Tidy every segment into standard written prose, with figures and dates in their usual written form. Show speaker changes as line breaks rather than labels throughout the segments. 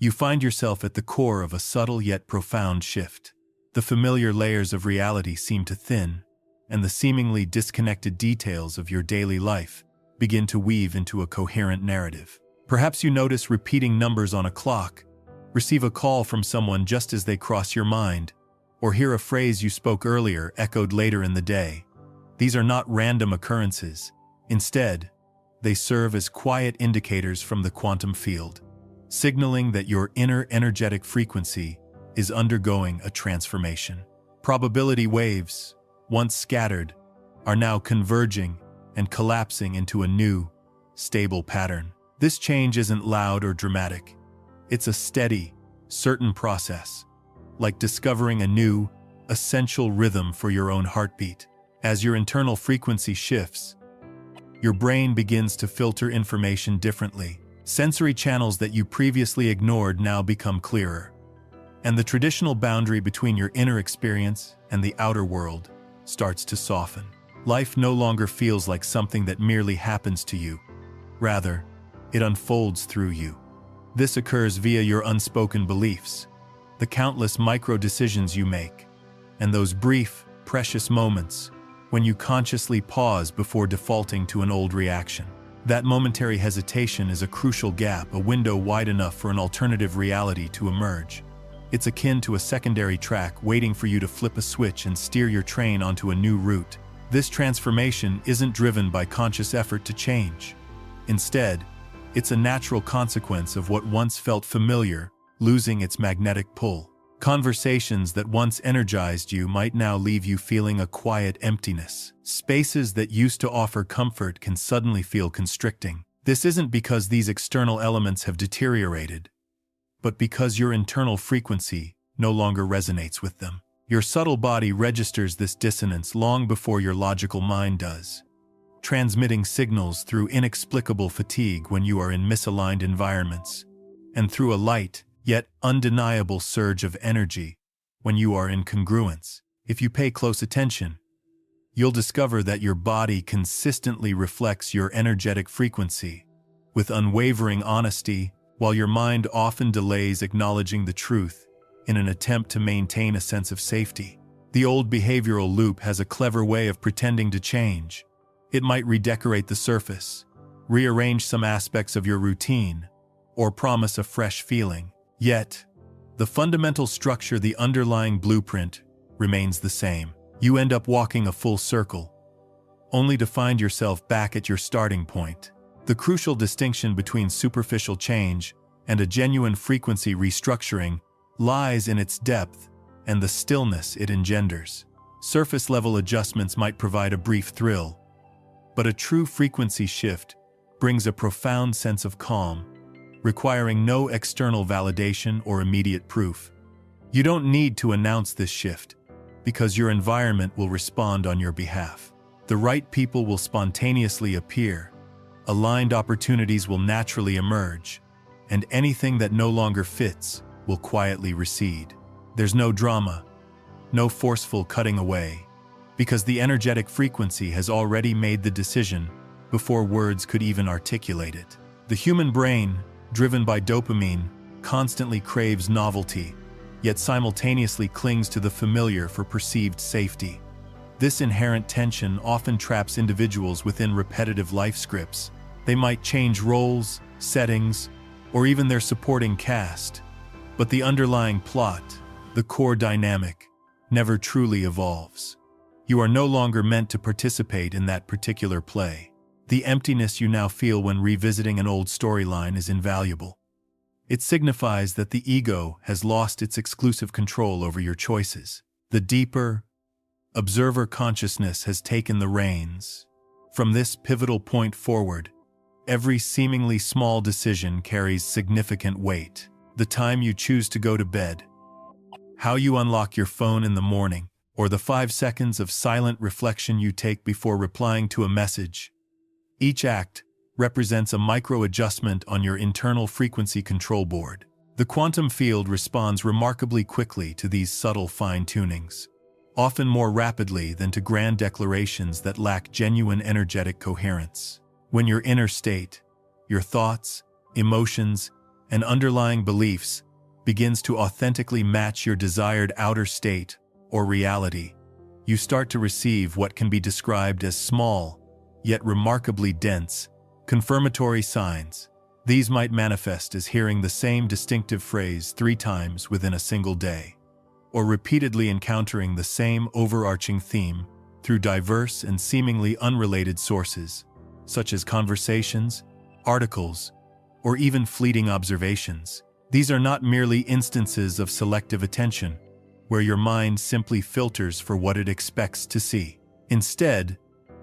You find yourself at the core of a subtle yet profound shift. The familiar layers of reality seem to thin, and the seemingly disconnected details of your daily life begin to weave into a coherent narrative. Perhaps you notice repeating numbers on a clock, receive a call from someone just as they cross your mind, or hear a phrase you spoke earlier echoed later in the day. These are not random occurrences. Instead, they serve as quiet indicators from the quantum field, signaling that your inner energetic frequency is undergoing a transformation. Probability waves, once scattered, are now converging and collapsing into a new, stable pattern. This change isn't loud or dramatic. It's a steady, certain process, like discovering a new, essential rhythm for your own heartbeat. As your internal frequency shifts, your brain begins to filter information differently. Sensory channels that you previously ignored now become clearer, and the traditional boundary between your inner experience and the outer world starts to soften. Life no longer feels like something that merely happens to you. Rather, it unfolds through you. This occurs via your unspoken beliefs, the countless micro-decisions you make, and those brief, precious moments when you consciously pause before defaulting to an old reaction. That momentary hesitation is a crucial gap, a window wide enough for an alternative reality to emerge. It's akin to a secondary track waiting for you to flip a switch and steer your train onto a new route. This transformation isn't driven by conscious effort to change. Instead, it's a natural consequence of what once felt familiar losing its magnetic pull. Conversations that once energized you might now leave you feeling a quiet emptiness. Spaces that used to offer comfort can suddenly feel constricting. This isn't because these external elements have deteriorated, but because your internal frequency no longer resonates with them. Your subtle body registers this dissonance long before your logical mind does, transmitting signals through inexplicable fatigue when you are in misaligned environments, and through a light, yet undeniable surge of energy when you are in congruence. If you pay close attention, you'll discover that your body consistently reflects your energetic frequency with unwavering honesty, while your mind often delays acknowledging the truth in an attempt to maintain a sense of safety. The old behavioral loop has a clever way of pretending to change. It might redecorate the surface, rearrange some aspects of your routine, or promise a fresh feeling. Yet, the fundamental structure, the underlying blueprint, remains the same. You end up walking a full circle, only to find yourself back at your starting point. The crucial distinction between superficial change and a genuine frequency restructuring lies in its depth and the stillness it engenders. Surface-level adjustments might provide a brief thrill, but a true frequency shift brings a profound sense of calm, requiring no external validation or immediate proof. You don't need to announce this shift, because your environment will respond on your behalf. The right people will spontaneously appear, aligned opportunities will naturally emerge, and anything that no longer fits will quietly recede. There's no drama, no forceful cutting away, because the energetic frequency has already made the decision before words could even articulate it. The human brain, driven by dopamine, constantly craves novelty, yet simultaneously clings to the familiar for perceived safety. This inherent tension often traps individuals within repetitive life scripts. They might change roles, settings, or even their supporting cast, but the underlying plot, the core dynamic, never truly evolves. You are no longer meant to participate in that particular play. The emptiness you now feel when revisiting an old storyline is invaluable. It signifies that the ego has lost its exclusive control over your choices. The deeper, observer consciousness has taken the reins. From this pivotal point forward, every seemingly small decision carries significant weight. The time you choose to go to bed, how you unlock your phone in the morning, or the 5 seconds of silent reflection you take before replying to a message. Each act represents a micro-adjustment on your internal frequency control board. The quantum field responds remarkably quickly to these subtle fine-tunings, often more rapidly than to grand declarations that lack genuine energetic coherence. When your inner state, your thoughts, emotions, and underlying beliefs begins to authentically match your desired outer state or reality, you start to receive what can be described as small, yet remarkably dense, confirmatory signs. These might manifest as hearing the same distinctive phrase 3 times within a single day, or repeatedly encountering the same overarching theme through diverse and seemingly unrelated sources, such as conversations, articles, or even fleeting observations. These are not merely instances of selective attention, where your mind simply filters for what it expects to see. Instead,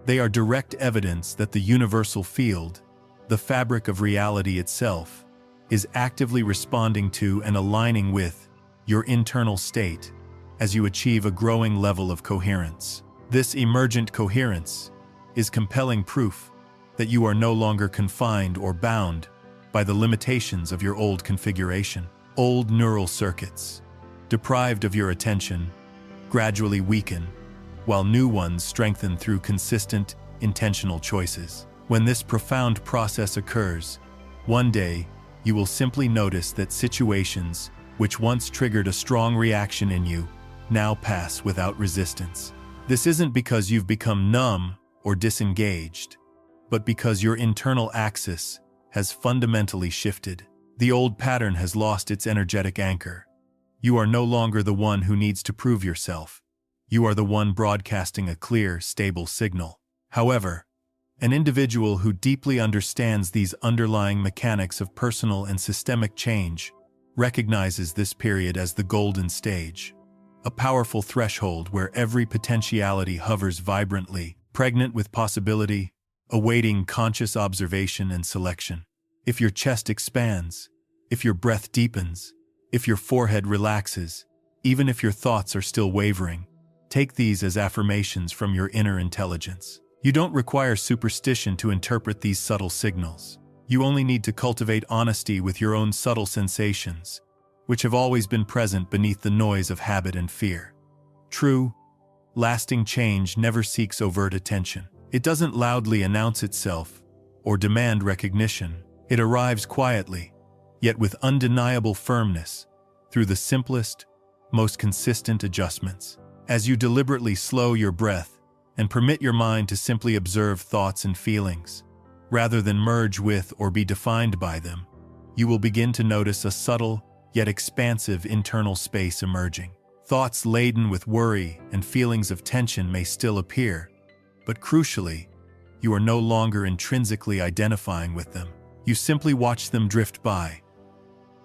they are direct evidence that the universal field, the fabric of reality itself, is actively responding to and aligning with your internal state as you achieve a growing level of coherence. This emergent coherence is compelling proof that you are no longer confined or bound by the limitations of your old configuration. Old neural circuits, deprived of your attention, gradually weaken, while new ones strengthen through consistent, intentional choices. When this profound process occurs, one day you will simply notice that situations which once triggered a strong reaction in you now pass without resistance. This isn't because you've become numb or disengaged, but because your internal axis has fundamentally shifted. The old pattern has lost its energetic anchor. You are no longer the one who needs to prove yourself. You are the one broadcasting a clear, stable signal. However, an individual who deeply understands these underlying mechanics of personal and systemic change recognizes this period as the golden stage, a powerful threshold where every potentiality hovers vibrantly, pregnant with possibility, awaiting conscious observation and selection. If your chest expands, if your breath deepens, if your forehead relaxes, even if your thoughts are still wavering, take these as affirmations from your inner intelligence. You don't require superstition to interpret these subtle signals. You only need to cultivate honesty with your own subtle sensations, which have always been present beneath the noise of habit and fear. True, lasting change never seeks overt attention. It doesn't loudly announce itself or demand recognition. It arrives quietly, yet with undeniable firmness, through the simplest, most consistent adjustments. As you deliberately slow your breath and permit your mind to simply observe thoughts and feelings, rather than merge with or be defined by them, you will begin to notice a subtle yet expansive internal space emerging. Thoughts laden with worry and feelings of tension may still appear, but crucially, you are no longer intrinsically identifying with them. You simply watch them drift by,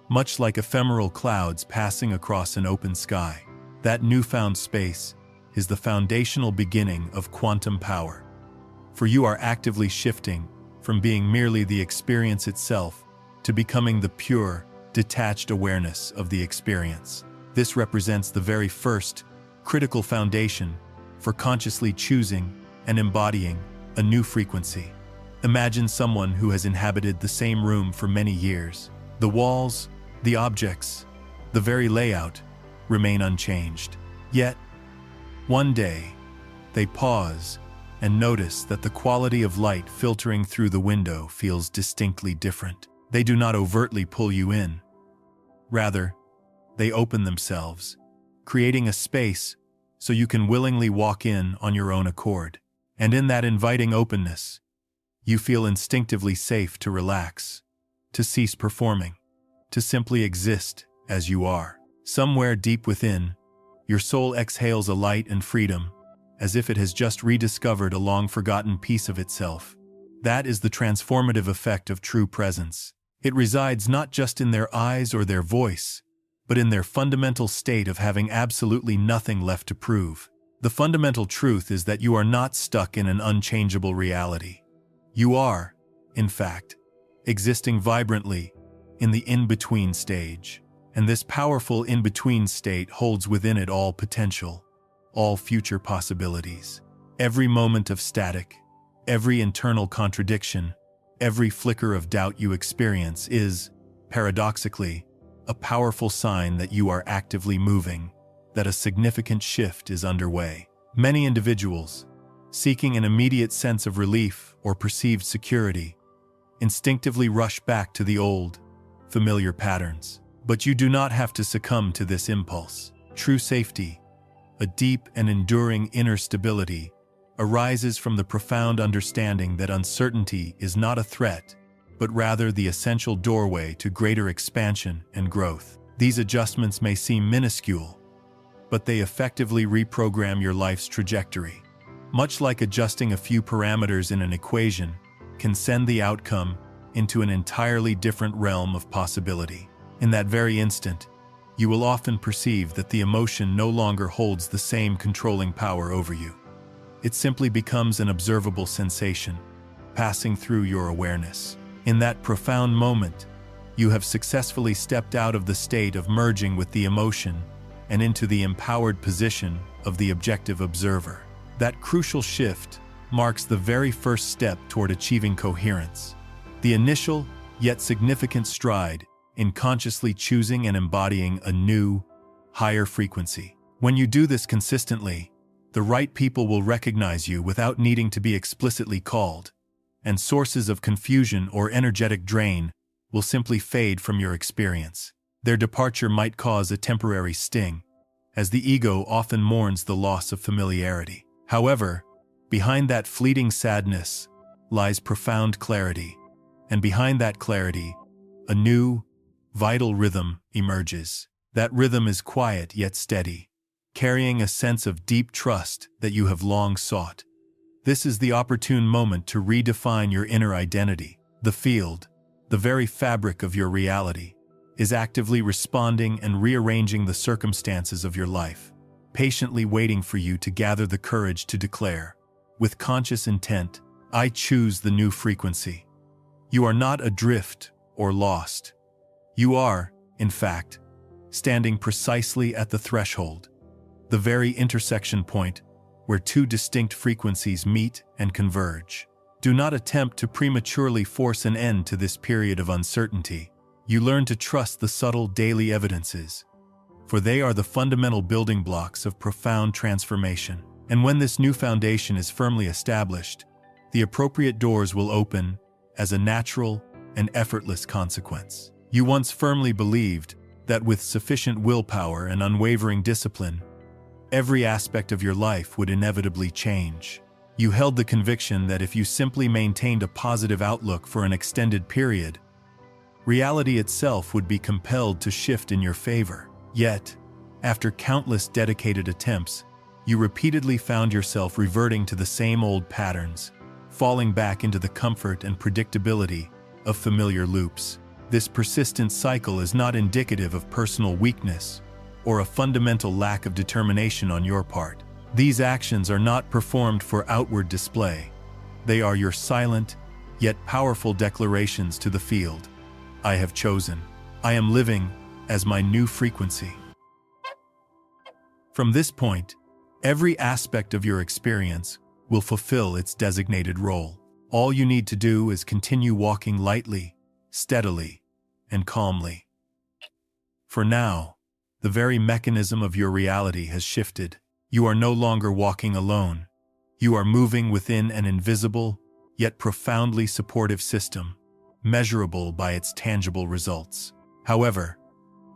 much like ephemeral clouds passing across an open sky. That newfound space is the foundational beginning of quantum power, for you are actively shifting from being merely the experience itself to becoming the pure, detached awareness of the experience. This represents the very first, critical foundation for consciously choosing and embodying a new frequency. Imagine someone who has inhabited the same room for many years. The walls, the objects, the very layout remain unchanged. Yet, one day, they pause and notice that the quality of light filtering through the window feels distinctly different. They do not overtly pull you in. Rather, they open themselves, creating a space so you can willingly walk in on your own accord. And in that inviting openness, you feel instinctively safe to relax, to cease performing, to simply exist as you are. Somewhere deep within, your soul exhales a light and freedom, as if it has just rediscovered a long-forgotten piece of itself. That is the transformative effect of true presence. It resides not just in their eyes or their voice, but in their fundamental state of having absolutely nothing left to prove. The fundamental truth is that you are not stuck in an unchangeable reality. You are, in fact, existing vibrantly in the in-between stage. And this powerful in-between state holds within it all potential, all future possibilities. Every moment of static, every internal contradiction, every flicker of doubt you experience is, paradoxically, a powerful sign that you are actively moving, that a significant shift is underway. Many individuals, seeking an immediate sense of relief or perceived security, instinctively rush back to the old, familiar patterns. But you do not have to succumb to this impulse. True safety, a deep and enduring inner stability, arises from the profound understanding that uncertainty is not a threat, but rather the essential doorway to greater expansion and growth. These adjustments may seem minuscule, but they effectively reprogram your life's trajectory. Much like adjusting a few parameters in an equation can send the outcome into an entirely different realm of possibility. In that very instant, you will often perceive that the emotion no longer holds the same controlling power over you. It simply becomes an observable sensation, passing through your awareness. In that profound moment, you have successfully stepped out of the state of merging with the emotion and into the empowered position of the objective observer. That crucial shift marks the very first step toward achieving coherence, the initial yet significant stride in consciously choosing and embodying a new, higher frequency. When you do this consistently, the right people will recognize you without needing to be explicitly called, and sources of confusion or energetic drain will simply fade from your experience. Their departure might cause a temporary sting, as the ego often mourns the loss of familiarity. However, behind that fleeting sadness lies profound clarity, and behind that clarity, a new, vital rhythm emerges. That rhythm is quiet yet steady, carrying a sense of deep trust that you have long sought. This is the opportune moment to redefine your inner identity. The field, the very fabric of your reality, is actively responding and rearranging the circumstances of your life, patiently waiting for you to gather the courage to declare, with conscious intent, I choose the new frequency. You are not adrift or lost. You are, in fact, standing precisely at the threshold, the very intersection point where two distinct frequencies meet and converge. Do not attempt to prematurely force an end to this period of uncertainty. You learn to trust the subtle daily evidences, for they are the fundamental building blocks of profound transformation. And when this new foundation is firmly established, the appropriate doors will open as a natural and effortless consequence. You once firmly believed that with sufficient willpower and unwavering discipline, every aspect of your life would inevitably change. You held the conviction that if you simply maintained a positive outlook for an extended period, reality itself would be compelled to shift in your favor. Yet, after countless dedicated attempts, you repeatedly found yourself reverting to the same old patterns, falling back into the comfort and predictability of familiar loops. This persistent cycle is not indicative of personal weakness or a fundamental lack of determination on your part. These actions are not performed for outward display. They are your silent, yet powerful declarations to the field. I have chosen. I am living as my new frequency. From this point, every aspect of your experience will fulfill its designated role. All you need to do is continue walking lightly, steadily, and calmly. For now, the very mechanism of your reality has shifted. You are no longer walking alone. You are moving within an invisible, yet profoundly supportive system, measurable by its tangible results. However,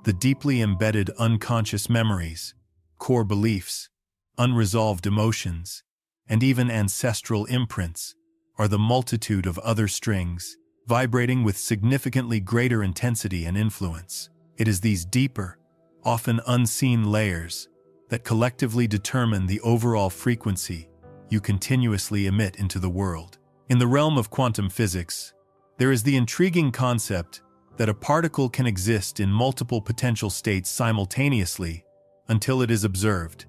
the deeply embedded unconscious memories, core beliefs, unresolved emotions, and even ancestral imprints are the multitude of other strings, vibrating with significantly greater intensity and influence. It is these deeper, often unseen layers that collectively determine the overall frequency you continuously emit into the world. In the realm of quantum physics, there is the intriguing concept that a particle can exist in multiple potential states simultaneously until it is observed,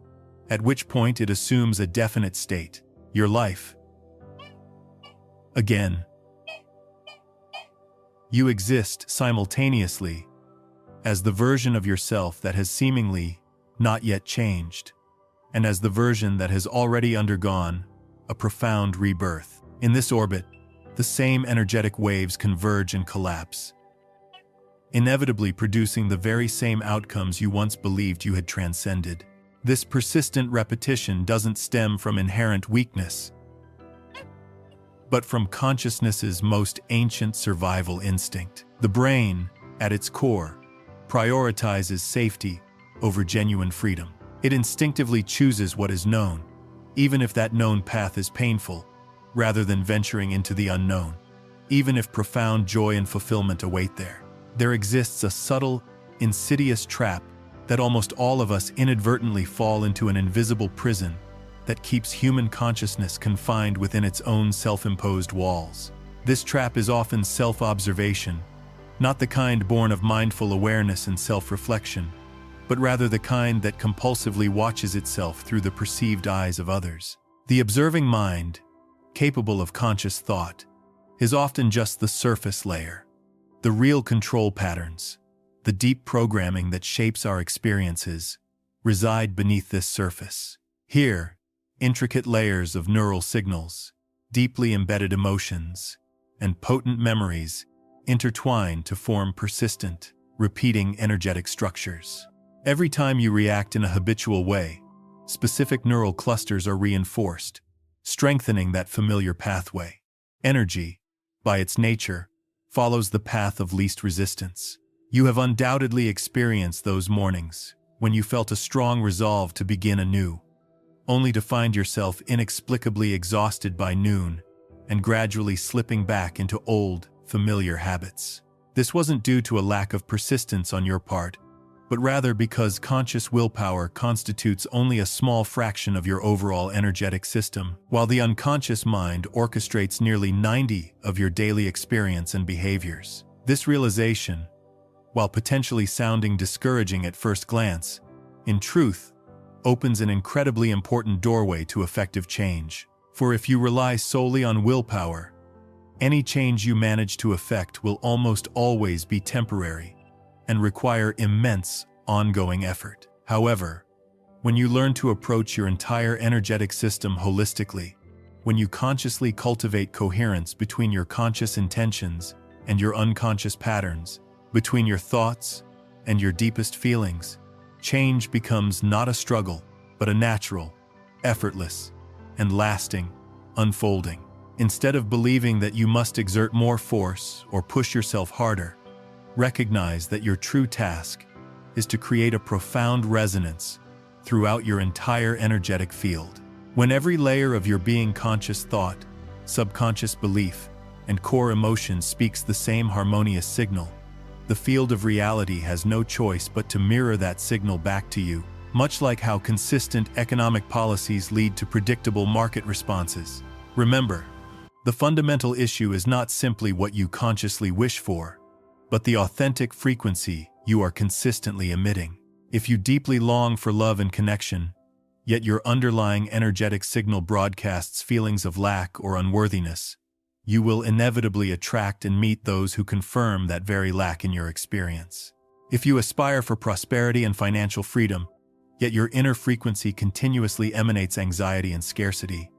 at which point it assumes a definite state, your life. Again, you exist simultaneously as the version of yourself that has seemingly not yet changed, and as the version that has already undergone a profound rebirth. In this orbit, the same energetic waves converge and collapse, inevitably producing the very same outcomes you once believed you had transcended. This persistent repetition doesn't stem from inherent weakness, but from consciousness's most ancient survival instinct. The brain, at its core, prioritizes safety over genuine freedom. It instinctively chooses what is known, even if that known path is painful, rather than venturing into the unknown. Even if profound joy and fulfillment await there, there exists a subtle, insidious trap that almost all of us inadvertently fall into, an invisible prison that keeps human consciousness confined within its own self-imposed walls. This trap is often self-observation, not the kind born of mindful awareness and self-reflection, but rather the kind that compulsively watches itself through the perceived eyes of others. The observing mind, capable of conscious thought, is often just the surface layer. The real control patterns, the deep programming that shapes our experiences, reside beneath this surface. Here, intricate layers of neural signals, deeply embedded emotions, and potent memories intertwine to form persistent, repeating energetic structures. Every time you react in a habitual way, specific neural clusters are reinforced, strengthening that familiar pathway. Energy, by its nature, follows the path of least resistance. You have undoubtedly experienced those mornings when you felt a strong resolve to begin anew, only to find yourself inexplicably exhausted by noon and gradually slipping back into old, familiar habits. This wasn't due to a lack of persistence on your part, but rather because conscious willpower constitutes only a small fraction of your overall energetic system, while the unconscious mind orchestrates nearly 90% of your daily experience and behaviors. This realization, while potentially sounding discouraging at first glance, in truth, opens an incredibly important doorway to effective change. For if you rely solely on willpower, any change you manage to effect will almost always be temporary and require immense, ongoing effort. However, when you learn to approach your entire energetic system holistically, when you consciously cultivate coherence between your conscious intentions and your unconscious patterns, between your thoughts and your deepest feelings, change becomes not a struggle, but a natural, effortless, and lasting unfolding. Instead of believing that you must exert more force or push yourself harder, recognize that your true task is to create a profound resonance throughout your entire energetic field. When every layer of your being, conscious thought, subconscious belief, and core emotion speaks the same harmonious signal, the field of reality has no choice but to mirror that signal back to you, much like how consistent economic policies lead to predictable market responses. Remember, the fundamental issue is not simply what you consciously wish for, but the authentic frequency you are consistently emitting. If you deeply long for love and connection, yet your underlying energetic signal broadcasts feelings of lack or unworthiness, you will inevitably attract and meet those who confirm that very lack in your experience. If you aspire for prosperity and financial freedom, yet your inner frequency continuously emanates anxiety and scarcity,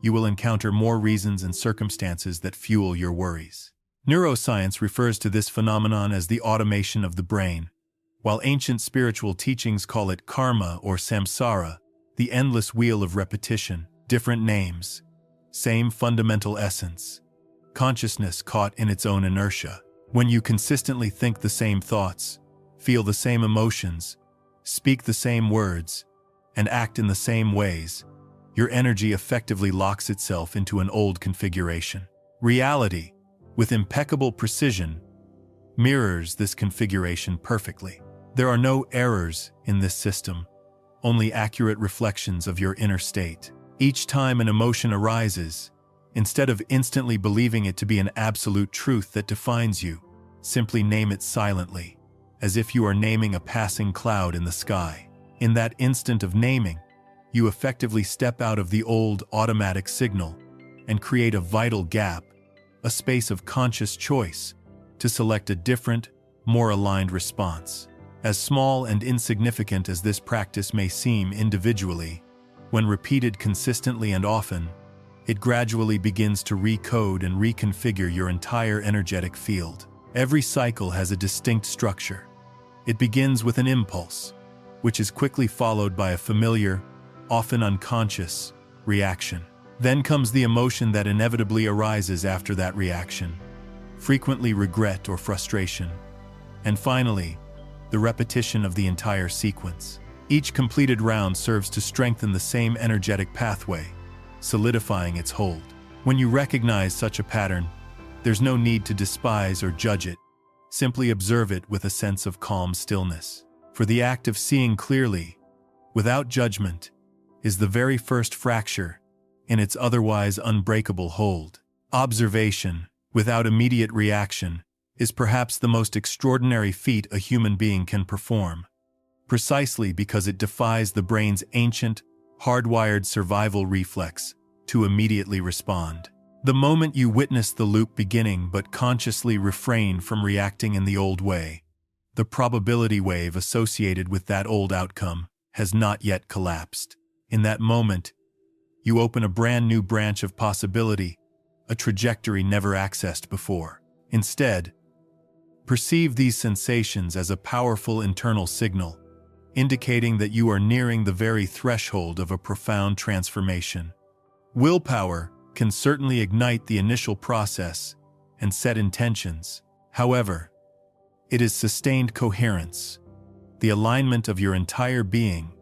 you will encounter more reasons and circumstances that fuel your worries. Neuroscience refers to this phenomenon as the automation of the brain, while ancient spiritual teachings call it karma or samsara, the endless wheel of repetition. Different names, same fundamental essence. Consciousness caught in its own inertia. When you consistently think the same thoughts, feel the same emotions, speak the same words, and act in the same ways, your energy effectively locks itself into an old configuration. Reality, with impeccable precision, mirrors this configuration perfectly. There are no errors in this system, only accurate reflections of your inner state. Each time an emotion arises, instead of instantly believing it to be an absolute truth that defines you, simply name it silently, as if you are naming a passing cloud in the sky. In that instant of naming, you effectively step out of the old automatic signal and create a vital gap, a space of conscious choice, to select a different, more aligned response. As small and insignificant as this practice may seem individually, when repeated consistently and often, it gradually begins to recode and reconfigure your entire energetic field. Every cycle has a distinct structure. It begins with an impulse, which is quickly followed by a familiar, often unconscious, reaction. Then comes the emotion that inevitably arises after that reaction, frequently regret or frustration. And finally, the repetition of the entire sequence. Each completed round serves to strengthen the same energetic pathway, solidifying its hold. When you recognize such a pattern, there's no need to despise or judge it. Simply observe it with a sense of calm stillness. For the act of seeing clearly, without judgment, is the very first fracture in its otherwise unbreakable hold. Observation, without immediate reaction, is perhaps the most extraordinary feat a human being can perform, precisely because it defies the brain's ancient, hardwired survival reflex to immediately respond. The moment you witness the loop beginning but consciously refrain from reacting in the old way, the probability wave associated with that old outcome has not yet collapsed. In that moment, you open a brand new branch of possibility, a trajectory never accessed before. Instead, perceive these sensations as a powerful internal signal, indicating that you are nearing the very threshold of a profound transformation. Willpower can certainly ignite the initial process and set intentions. However, it is sustained coherence, the alignment of your entire being,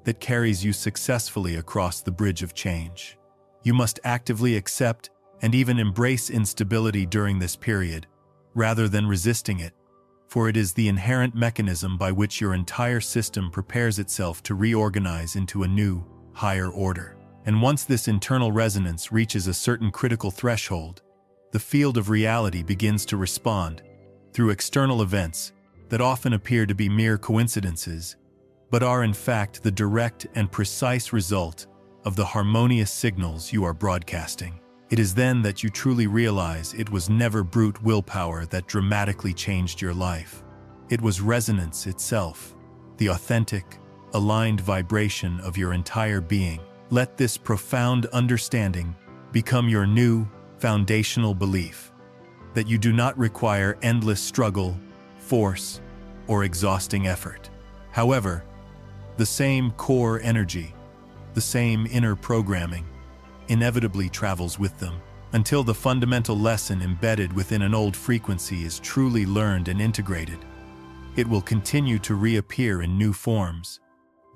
that carries you successfully across the bridge of change. You must actively accept and even embrace instability during this period, rather than resisting it, for it is the inherent mechanism by which your entire system prepares itself to reorganize into a new, higher order. And once this internal resonance reaches a certain critical threshold, the field of reality begins to respond through external events that often appear to be mere coincidences, but are in fact the direct and precise result of the harmonious signals you are broadcasting. It is then that you truly realize it was never brute willpower that dramatically changed your life. It was resonance itself, the authentic, aligned vibration of your entire being. Let this profound understanding become your new, foundational belief, that you do not require endless struggle, force, or exhausting effort. However, the same core energy, the same inner programming, inevitably travels with them, until the fundamental lesson embedded within an old frequency is truly learned and integrated. It will continue to reappear in new forms,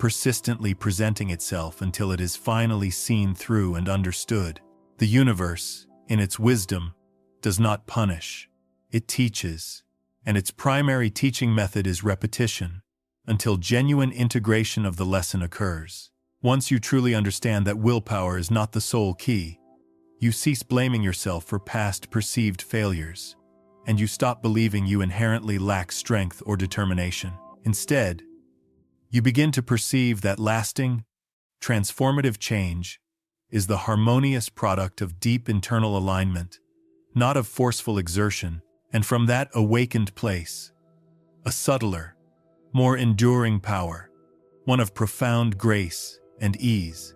persistently presenting itself until it is finally seen through and understood. The universe, in its wisdom, does not punish, it teaches, and its primary teaching method is repetition, until genuine integration of the lesson occurs. Once you truly understand that willpower is not the sole key, you cease blaming yourself for past perceived failures, and you stop believing you inherently lack strength or determination. Instead, you begin to perceive that lasting, transformative change is the harmonious product of deep internal alignment, not of forceful exertion, and from that awakened place, a subtler, more enduring power, one of profound grace and ease,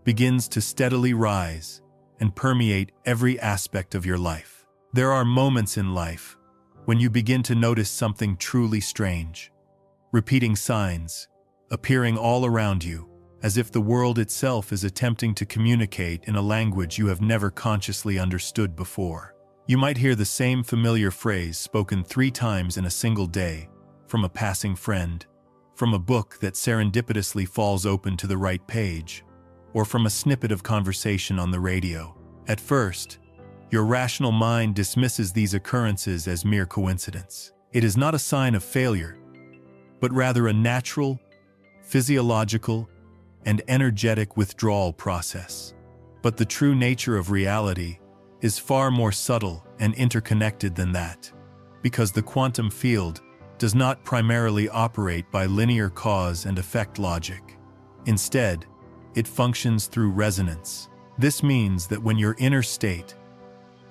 begins to steadily rise and permeate every aspect of your life. There are moments in life when you begin to notice something truly strange, repeating signs, appearing all around you, as if the world itself is attempting to communicate in a language you have never consciously understood before. You might hear the same familiar phrase spoken 3 times in a single day, from a passing friend, from a book that serendipitously falls open to the right page, or from a snippet of conversation on the radio. At first, your rational mind dismisses these occurrences as mere coincidence. It is not a sign of failure, but rather a natural, physiological, and energetic withdrawal process. But the true nature of reality is far more subtle and interconnected than that, because the quantum field does not primarily operate by linear cause and effect logic. Instead, it functions through resonance. This means that when your inner state,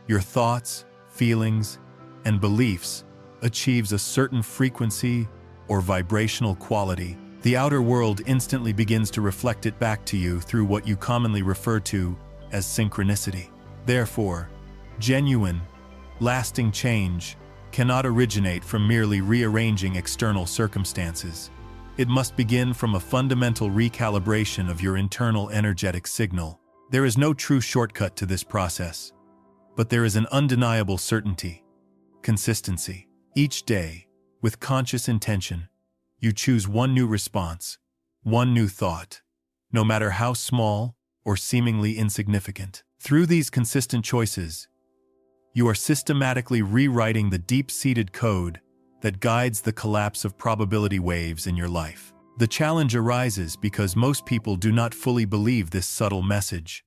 your thoughts, feelings, and beliefs achieves a certain frequency or vibrational quality, the outer world instantly begins to reflect it back to you through what you commonly refer to as synchronicity. Therefore, genuine, lasting change cannot originate from merely rearranging external circumstances. It must begin from a fundamental recalibration of your internal energetic signal. There is no true shortcut to this process, but there is an undeniable certainty, consistency. Each day, With conscious intention, you choose one new response, one new thought, no matter how small or seemingly insignificant. Through these consistent choices, you are systematically rewriting the deep-seated code that guides the collapse of probability waves in your life. The challenge arises because most people do not fully believe this subtle message,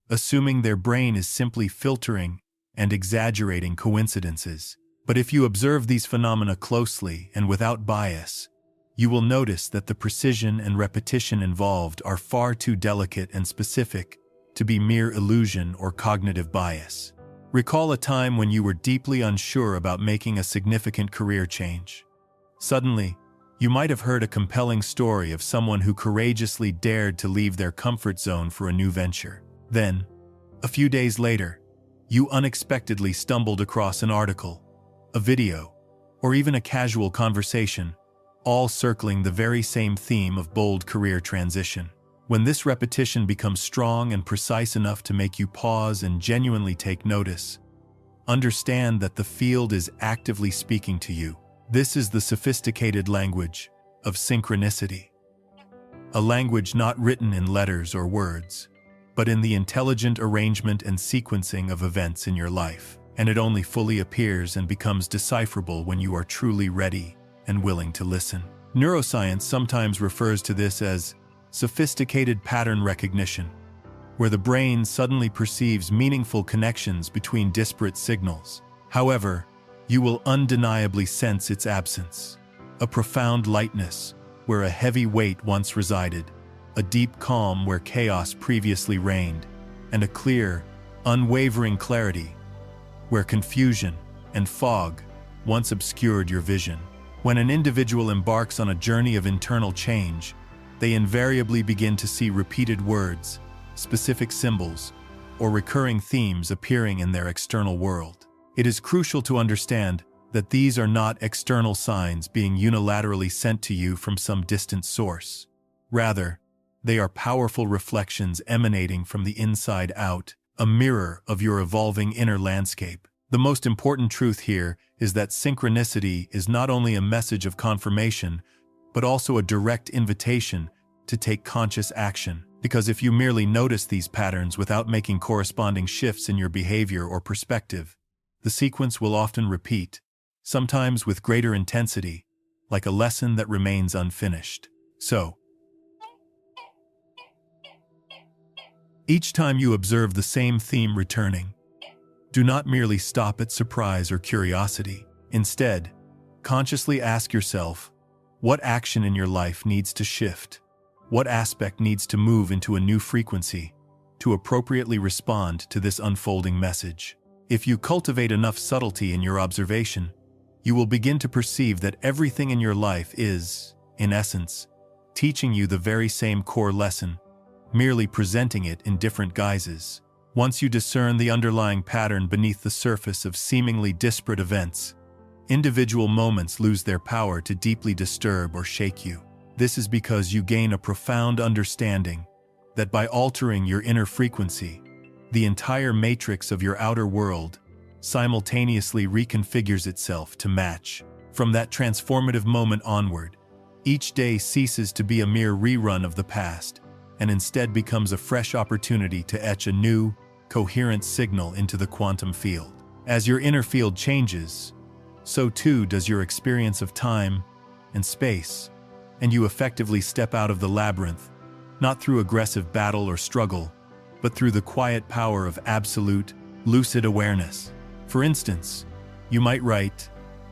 assuming their brain is simply filtering and exaggerating coincidences. But if you observe these phenomena closely and without bias, you will notice that the precision and repetition involved are far too delicate and specific to be mere illusion or cognitive bias. Recall a time when you were deeply unsure about making a significant career change. Suddenly, you might have heard a compelling story of someone who courageously dared to leave their comfort zone for a new venture. Then, a few days later, you unexpectedly stumbled across an article, a video, or even a casual conversation, all circling the very same theme of bold career transition. When this repetition becomes strong and precise enough to make you pause and genuinely take notice, understand that the field is actively speaking to you. This is the sophisticated language of synchronicity. A language not written in letters or words, but in the intelligent arrangement and sequencing of events in your life. And it only fully appears and becomes decipherable when you are truly ready and willing to listen. Neuroscience sometimes refers to this as sophisticated pattern recognition, where the brain suddenly perceives meaningful connections between disparate signals. However, you will undeniably sense its absence. A profound lightness where a heavy weight once resided, a deep calm where chaos previously reigned, and a clear, unwavering clarity where confusion and fog once obscured your vision. When an individual embarks on a journey of internal change, they invariably begin to see repeated words, specific symbols, or recurring themes appearing in their external world. It is crucial to understand that these are not external signs being unilaterally sent to you from some distant source. Rather, they are powerful reflections emanating from the inside out, a mirror of your evolving inner landscape. The most important truth here is that synchronicity is not only a message of confirmation, but also a direct invitation to take conscious action. Because if you merely notice these patterns without making corresponding shifts in your behavior or perspective, the sequence will often repeat, sometimes with greater intensity, like a lesson that remains unfinished. So, each time you observe the same theme returning, do not merely stop at surprise or curiosity. Instead, consciously ask yourself, what action in your life needs to shift? What aspect needs to move into a new frequency to appropriately respond to this unfolding message? If you cultivate enough subtlety in your observation, you will begin to perceive that everything in your life is, in essence, teaching you the very same core lesson, merely presenting it in different guises. Once you discern the underlying pattern beneath the surface of seemingly disparate events, individual moments lose their power to deeply disturb or shake you. This is because you gain a profound understanding that by altering your inner frequency, the entire matrix of your outer world simultaneously reconfigures itself to match. From that transformative moment onward, each day ceases to be a mere rerun of the past and instead becomes a fresh opportunity to etch a new, coherent signal into the quantum field. As your inner field changes, so too does your experience of time and space, and you effectively step out of the labyrinth, not through aggressive battle or struggle, but through the quiet power of absolute, lucid awareness. For instance, you might write,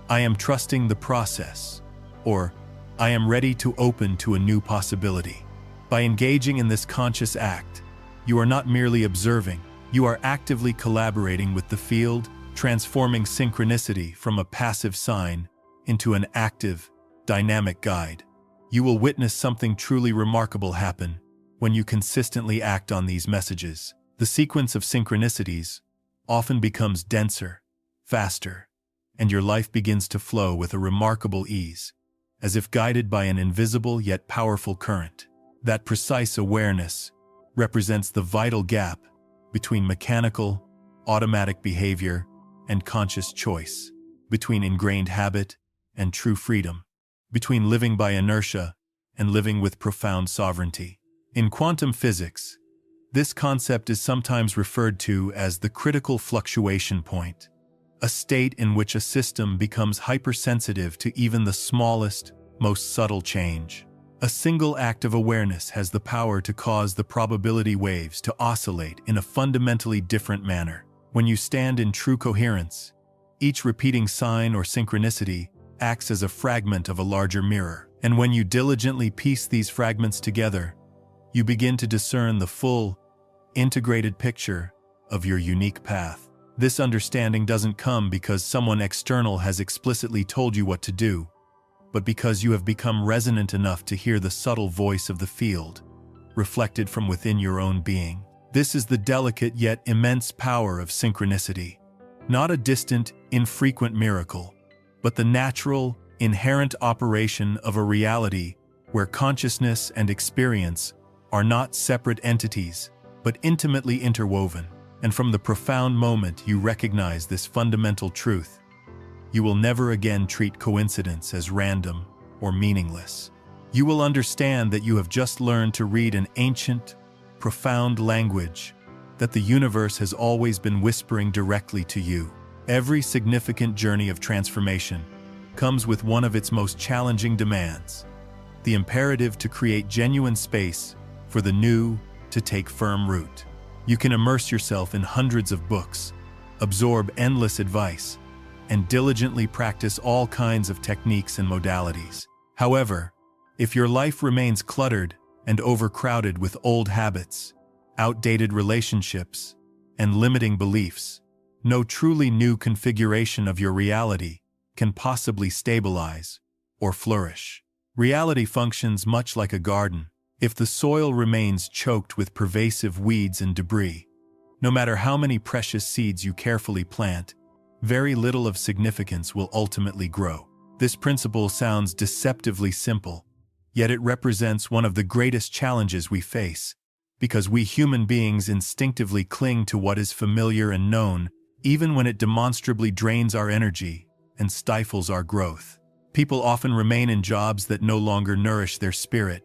"I am trusting the process," or "I am ready to open to a new possibility." By engaging in this conscious act, you are not merely observing, you are actively collaborating with the field, transforming synchronicity from a passive sign into an active, dynamic guide. You will witness something truly remarkable happen when you consistently act on these messages. The sequence of synchronicities often becomes denser, faster, and your life begins to flow with a remarkable ease, as if guided by an invisible yet powerful current. That precise awareness represents the vital gap between mechanical, automatic behavior and conscious choice, between ingrained habit and true freedom, between living by inertia and living with profound sovereignty. In quantum physics, this concept is sometimes referred to as the critical fluctuation point, a state in which a system becomes hypersensitive to even the smallest, most subtle change. A single act of awareness has the power to cause the probability waves to oscillate in a fundamentally different manner. When you stand in true coherence, each repeating sign or synchronicity acts as a fragment of a larger mirror. And when you diligently piece these fragments together, you begin to discern the full, integrated picture of your unique path. This understanding doesn't come because someone external has explicitly told you what to do, but because you have become resonant enough to hear the subtle voice of the field, reflected from within your own being. This is the delicate yet immense power of synchronicity. Not a distant, infrequent miracle, but the natural, inherent operation of a reality where consciousness and experience are not separate entities, but intimately interwoven. And from the profound moment you recognize this fundamental truth, you will never again treat coincidence as random or meaningless. You will understand that you have just learned to read an ancient, profound language, that the universe has always been whispering directly to you. Every significant journey of transformation comes with one of its most challenging demands: the imperative to create genuine space for the new to take firm root. You can immerse yourself in hundreds of books, absorb endless advice, and diligently practice all kinds of techniques and modalities. However, if your life remains cluttered and overcrowded with old habits, outdated relationships, and limiting beliefs, no truly new configuration of your reality can possibly stabilize or flourish. Reality functions much like a garden. If the soil remains choked with pervasive weeds and debris, no matter how many precious seeds you carefully plant, very little of significance will ultimately grow. This principle sounds deceptively simple, yet it represents one of the greatest challenges we face, because we human beings instinctively cling to what is familiar and known, even when it demonstrably drains our energy and stifles our growth. People often remain in jobs that no longer nourish their spirit,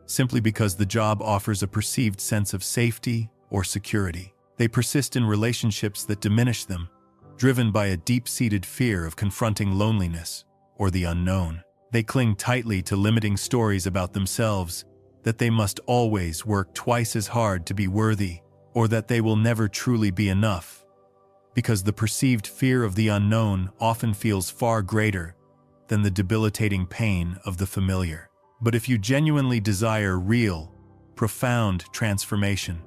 simply because the job offers a perceived sense of safety or security. They persist in relationships that diminish them, driven by a deep-seated fear of confronting loneliness or the unknown. They cling tightly to limiting stories about themselves, that they must always work twice as hard to be worthy, or that they will never truly be enough, because the perceived fear of the unknown often feels far greater than the debilitating pain of the familiar. But if you genuinely desire real, profound transformation,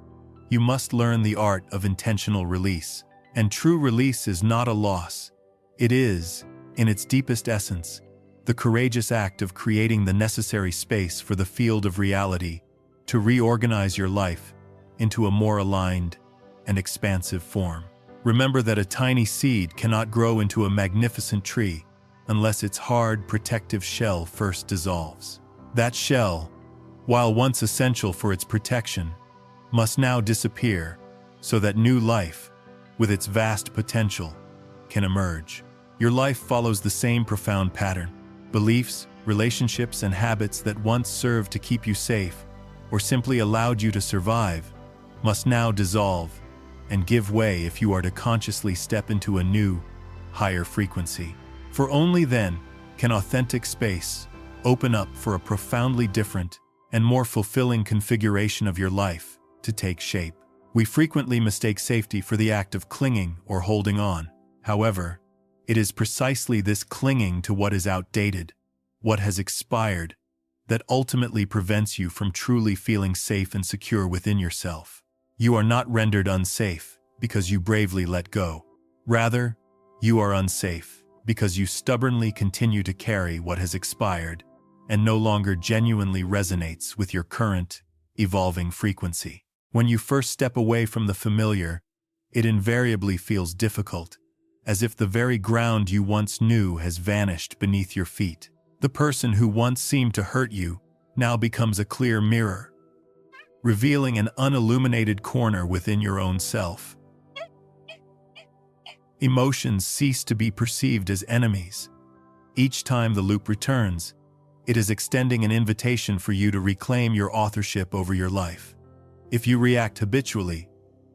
you must learn the art of intentional release. And true release is not a loss. It is, in its deepest essence, the courageous act of creating the necessary space for the field of reality to reorganize your life into a more aligned and expansive form. Remember that a tiny seed cannot grow into a magnificent tree unless its hard, protective shell first dissolves. That shell, while once essential for its protection, must now disappear so that new life, with its vast potential, can emerge. Your life follows the same profound pattern. Beliefs, relationships, and habits that once served to keep you safe or simply allowed you to survive must now dissolve and give way if you are to consciously step into a new, higher frequency. For only then can authentic space open up for a profoundly different and more fulfilling configuration of your life to take shape. We frequently mistake safety for the act of clinging or holding on. However, it is precisely this clinging to what is outdated, what has expired, that ultimately prevents you from truly feeling safe and secure within yourself. You are not rendered unsafe because you bravely let go. Rather, you are unsafe because you stubbornly continue to carry what has expired and no longer genuinely resonates with your current, evolving frequency. When you first step away from the familiar, it invariably feels difficult, as if the very ground you once knew has vanished beneath your feet. The person who once seemed to hurt you now becomes a clear mirror, revealing an unilluminated corner within your own self. Emotions cease to be perceived as enemies. Each time the loop returns, it is extending an invitation for you to reclaim your authorship over your life. If you react habitually,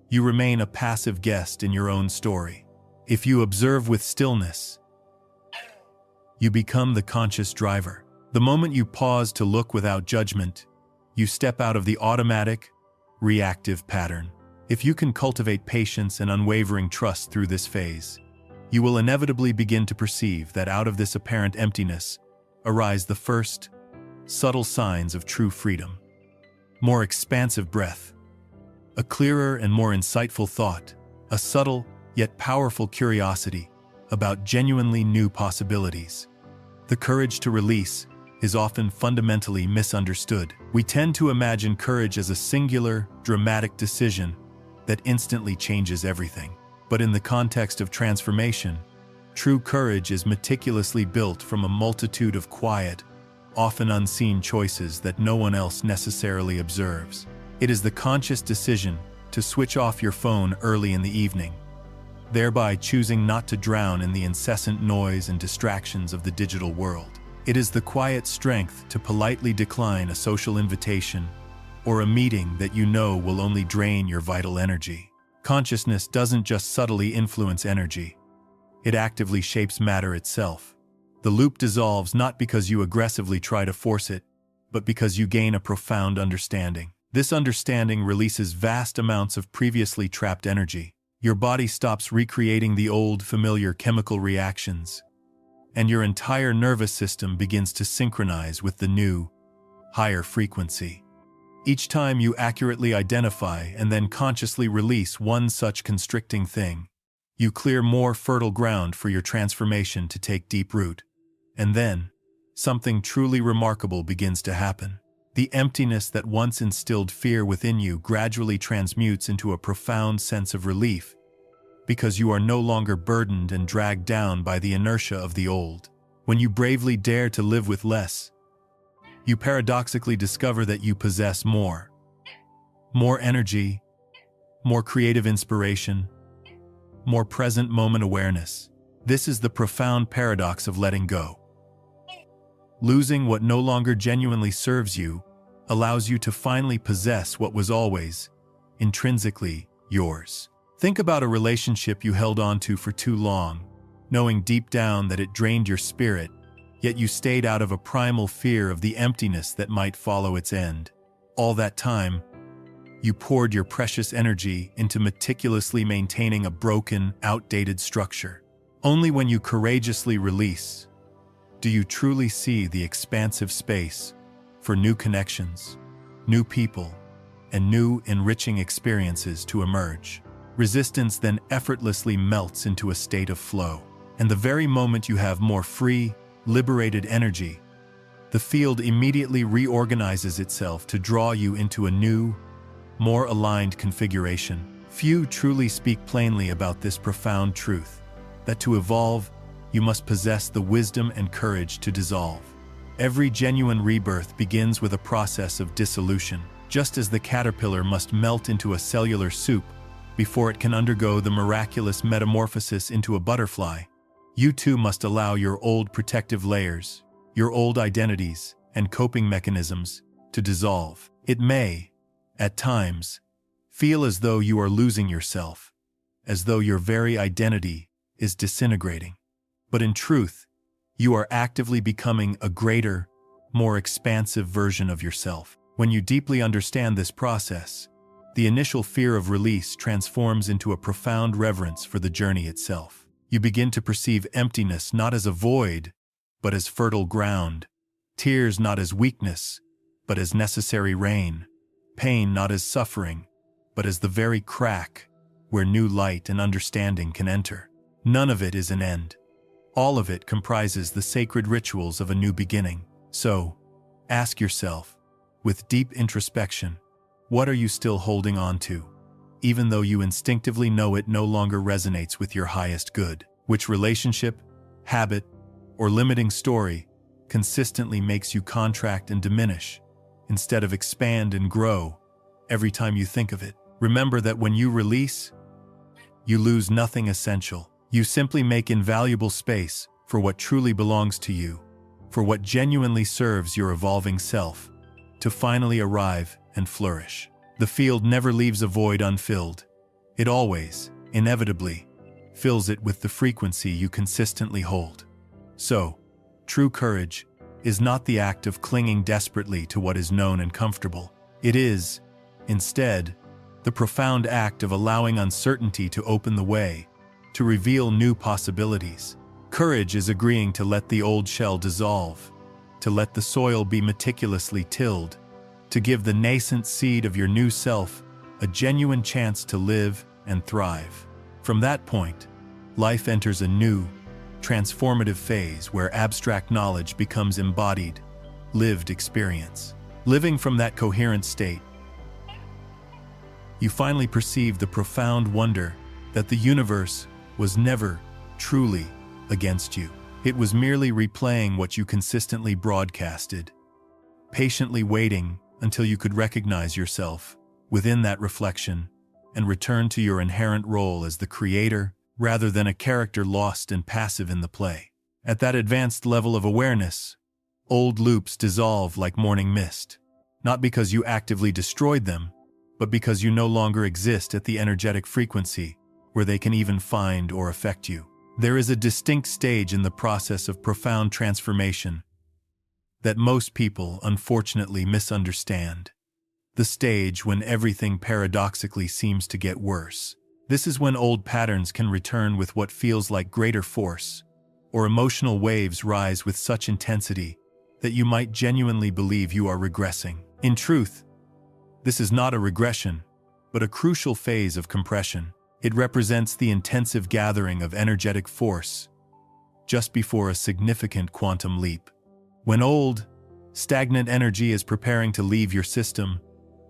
you remain a passive guest in your own story. If you observe with stillness, you become the conscious driver. The moment you pause to look without judgment, you step out of the automatic, reactive pattern. If you can cultivate patience and unwavering trust through this phase, you will inevitably begin to perceive that out of this apparent emptiness arise the first, subtle signs of true freedom. More expansive breath, a clearer and more insightful thought, a subtle yet powerful curiosity about genuinely new possibilities. The courage to release is often fundamentally misunderstood. We tend to imagine courage as a singular, dramatic decision that instantly changes everything. But in the context of transformation, true courage is meticulously built from a multitude of quiet, often unseen choices that no one else necessarily observes. It is the conscious decision to switch off your phone early in the evening, thereby choosing not to drown in the incessant noise and distractions of the digital world. It is the quiet strength to politely decline a social invitation or a meeting that you know will only drain your vital energy. Consciousness doesn't just subtly influence energy, it actively shapes matter itself. The loop dissolves not because you aggressively try to force it, but because you gain a profound understanding. This understanding releases vast amounts of previously trapped energy. Your body stops recreating the old, familiar chemical reactions, and your entire nervous system begins to synchronize with the new, higher frequency. Each time you accurately identify and then consciously release one such constricting thing, you clear more fertile ground for your transformation to take deep root. And then, something truly remarkable begins to happen. The emptiness that once instilled fear within you gradually transmutes into a profound sense of relief, because you are no longer burdened and dragged down by the inertia of the old. When you bravely dare to live with less, you paradoxically discover that you possess more. More energy, more creative inspiration, more present moment awareness. This is the profound paradox of letting go. Losing what no longer genuinely serves you allows you to finally possess what was always, intrinsically, yours. Think about a relationship you held on to for too long, knowing deep down that it drained your spirit, yet you stayed out of a primal fear of the emptiness that might follow its end. All that time, you poured your precious energy into meticulously maintaining a broken, outdated structure. Only when you courageously release do you truly see the expansive space for new connections, new people, and new, enriching experiences to emerge. Resistance then effortlessly melts into a state of flow. And the very moment you have more free, liberated energy, the field immediately reorganizes itself to draw you into a new, more aligned configuration. Few truly speak plainly about this profound truth, that to evolve, you must possess the wisdom and courage to dissolve. Every genuine rebirth begins with a process of dissolution, just as the caterpillar must melt into a cellular soup before it can undergo the miraculous metamorphosis into a butterfly. You too must allow your old protective layers, your old identities and coping mechanisms to dissolve. It may, at times, feel as though you are losing yourself, as though your very identity is disintegrating. But in truth, you are actively becoming a greater, more expansive version of yourself. When you deeply understand this process, the initial fear of release transforms into a profound reverence for the journey itself. You begin to perceive emptiness not as a void, but as fertile ground, tears not as weakness, but as necessary rain, pain not as suffering, but as the very crack where new light and understanding can enter. None of it is an end. All of it comprises the sacred rituals of a new beginning. So, ask yourself, with deep introspection, what are you still holding on to, even though you instinctively know it no longer resonates with your highest good? Which relationship, habit, or limiting story consistently makes you contract and diminish, instead of expand and grow every time you think of it? Remember that when you release, you lose nothing essential. You simply make invaluable space for what truly belongs to you, for what genuinely serves your evolving self, to finally arrive and flourish. The field never leaves a void unfilled. It always, inevitably, fills it with the frequency you consistently hold. So, true courage is not the act of clinging desperately to what is known and comfortable. It is, instead, the profound act of allowing uncertainty to open the way, to reveal new possibilities. Courage is agreeing to let the old shell dissolve, to let the soil be meticulously tilled, to give the nascent seed of your new self a genuine chance to live and thrive. From that point, life enters a new, transformative phase where abstract knowledge becomes embodied, lived experience. Living from that coherent state, you finally perceive the profound wonder that the universe was never truly against you. It was merely replaying what you consistently broadcasted, patiently waiting until you could recognize yourself within that reflection and return to your inherent role as the creator rather than a character lost and passive in the play. At that advanced level of awareness, old loops dissolve like morning mist, not because you actively destroyed them, but because you no longer exist at the energetic frequency where they can even find or affect you. There is a distinct stage in the process of profound transformation that most people unfortunately misunderstand. The stage when everything paradoxically seems to get worse. This is when old patterns can return with what feels like greater force, or emotional waves rise with such intensity that you might genuinely believe you are regressing. In truth, this is not a regression, but a crucial phase of compression. It represents the intensive gathering of energetic force just before a significant quantum leap. When old, stagnant energy is preparing to leave your system,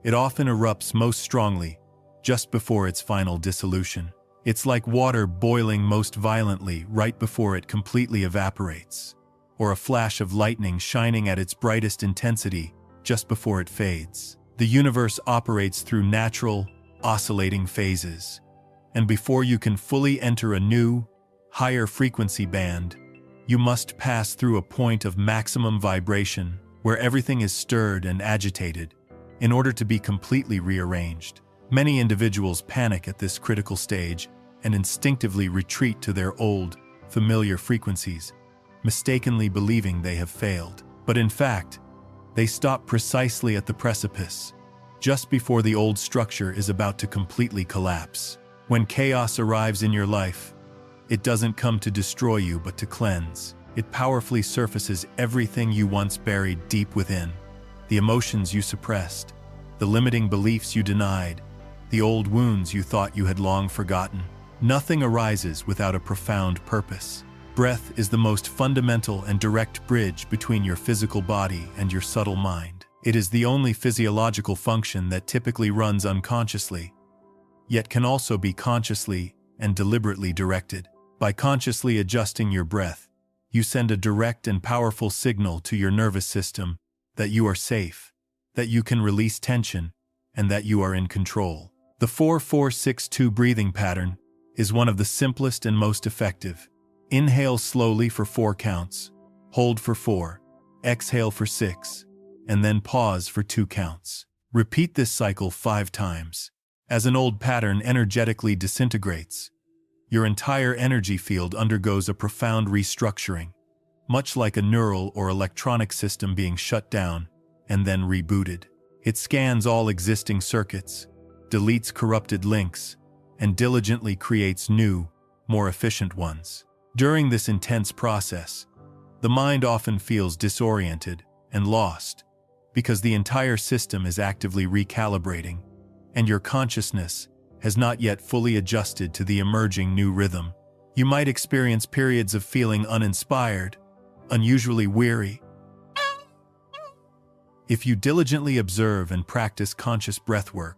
it often erupts most strongly just before its final dissolution. It's like water boiling most violently right before it completely evaporates, or a flash of lightning shining at its brightest intensity just before it fades. The universe operates through natural, oscillating phases, and before you can fully enter a new, higher frequency band, you must pass through a point of maximum vibration where everything is stirred and agitated in order to be completely rearranged. Many individuals panic at this critical stage and instinctively retreat to their old, familiar frequencies, mistakenly believing they have failed. But in fact, they stop precisely at the precipice, just before the old structure is about to completely collapse. When chaos arrives in your life, it doesn't come to destroy you but to cleanse. It powerfully surfaces everything you once buried deep within, the emotions you suppressed, the limiting beliefs you denied, the old wounds you thought you had long forgotten. Nothing arises without a profound purpose. Breath is the most fundamental and direct bridge between your physical body and your subtle mind. It is the only physiological function that typically runs unconsciously, yet can also be consciously and deliberately directed. By consciously adjusting your breath, you send a direct and powerful signal to your nervous system that you are safe, that you can release tension, and that you are in control. The 4-4-6-2 breathing pattern is one of the simplest and most effective. Inhale slowly for 4 counts, hold for 4, exhale for 6, and then pause for 2 counts. Repeat this cycle 5 times. As an old pattern energetically disintegrates, your entire energy field undergoes a profound restructuring, much like a neural or electronic system being shut down and then rebooted. It scans all existing circuits, deletes corrupted links, and diligently creates new, more efficient ones. During this intense process, the mind often feels disoriented and lost because the entire system is actively recalibrating, and your consciousness has not yet fully adjusted to the emerging new rhythm. You might experience periods of feeling uninspired, unusually weary. If you diligently observe and practice conscious breathwork,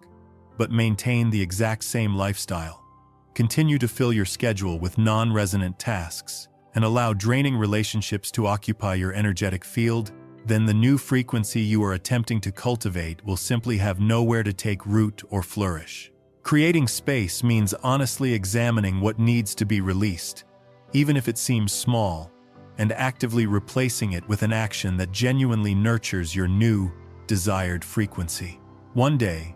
but maintain the exact same lifestyle, continue to fill your schedule with non-resonant tasks, and allow draining relationships to occupy your energetic field, then the new frequency you are attempting to cultivate will simply have nowhere to take root or flourish. Creating space means honestly examining what needs to be released, even if it seems small, and actively replacing it with an action that genuinely nurtures your new, desired frequency. One day,